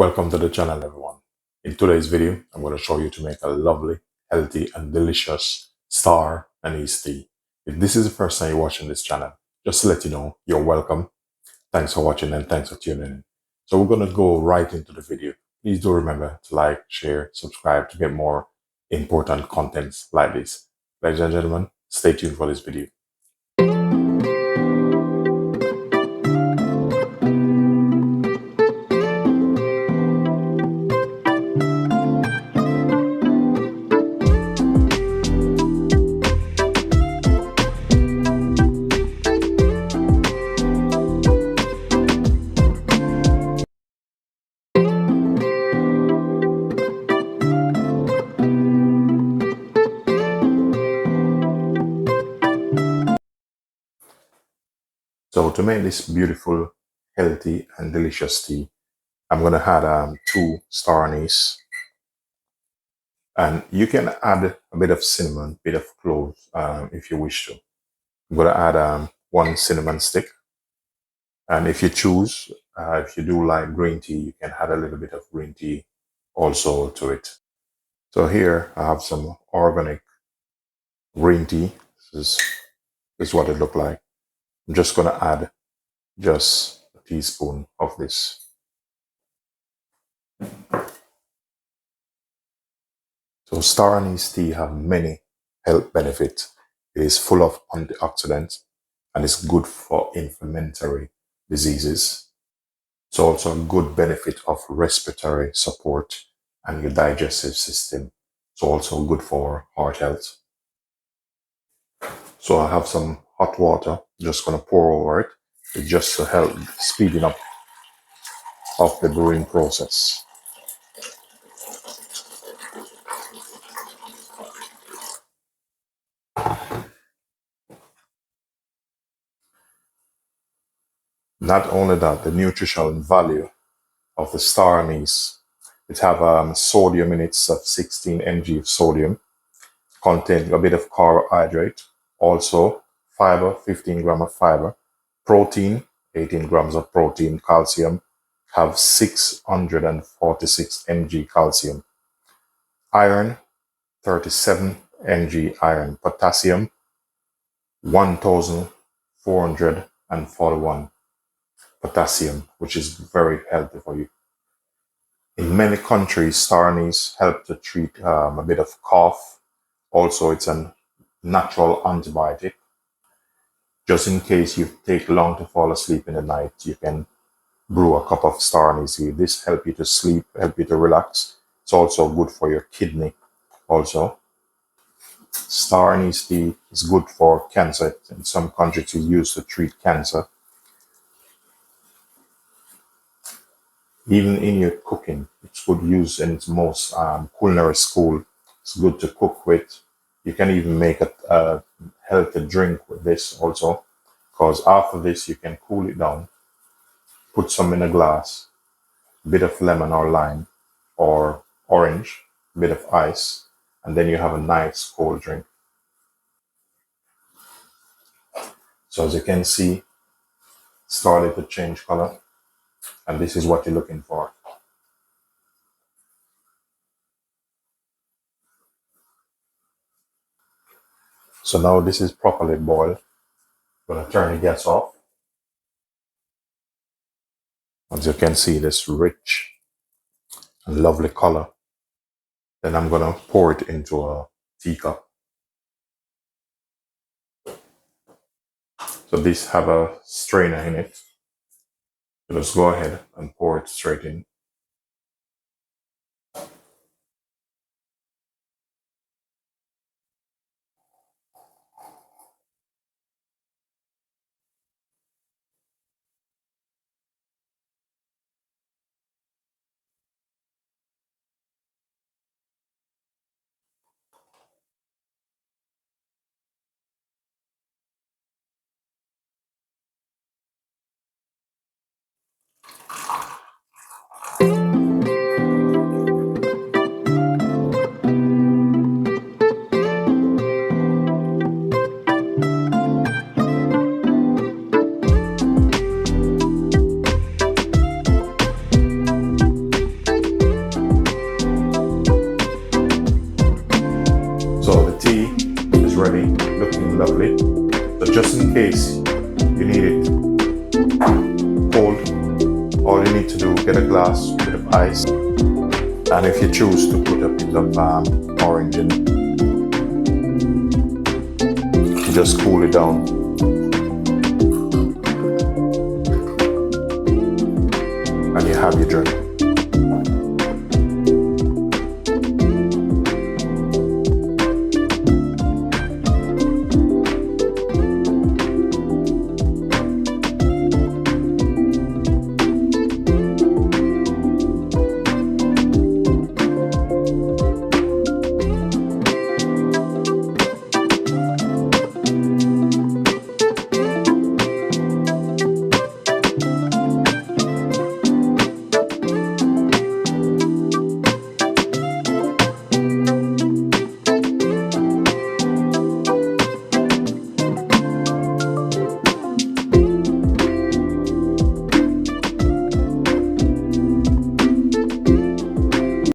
Welcome to the channel, everyone. In today's video, I'm going to show you to make a lovely, healthy, and delicious star anise tea. If this is the first time you're watching this channel, just to let you know, you're welcome. Thanks for watching and thanks for tuning in. So we're going to go right into the video. Please do remember to like, share, subscribe to get more important contents like this. Ladies and gentlemen, stay tuned for this video. So to make this beautiful, healthy, and delicious tea, I'm going to add 2 star anise. And you can add a bit of cinnamon, bit of cloves if you wish to. I'm going to add 1 cinnamon stick. And if you choose, if you do like green tea, you can add a little bit of green tea also to it. So here I have some organic green tea. This is what it looks like. I'm just going to add just a teaspoon of this. So star anise tea have many health benefits. It is full of antioxidants and it's good for inflammatory diseases. It's also a good benefit of respiratory support and your digestive system. It's also good for heart health. So I have some hot water, just going to pour over it just to help speeding up of the brewing process. Not only that, the nutritional value of the star anise, it have sodium in it of 16 mg of sodium, contain a bit of carbohydrate, also fiber, 15 grams of fiber, protein, 18 grams of protein, calcium, have 646 mg calcium, iron, 37 mg iron, potassium, 1441 potassium, which is very healthy for you. In many countries, star anise help to treat a bit of cough. Also, it's a natural antibiotic. Just in case you take long to fall asleep in the night, you can brew a cup of star anise. This help you to sleep, help you to relax. It's also good for your kidney. Also, star anise tea is good for cancer. In some countries, it's used to treat cancer. Even in your cooking, it's good use in its most culinary school. It's good to cook with. You can even make a healthy drink with this also, because after this you can cool it down, put some in a glass, a bit of lemon or lime or orange, a bit of ice, and then you have a nice cold drink. So as you can see, started to change color, and this is what you're looking for. So now this is properly boiled. I'm going to turn the gas off. As you can see, this rich and lovely color. Then I'm going to pour it into a teacup. So this have a strainer in it. So just go ahead and pour it straight in. in case you need it cold, all you need to do is get a glass, a bit of ice, and if you choose to put a bit of orange in it, you just cool it down. And you have your drink.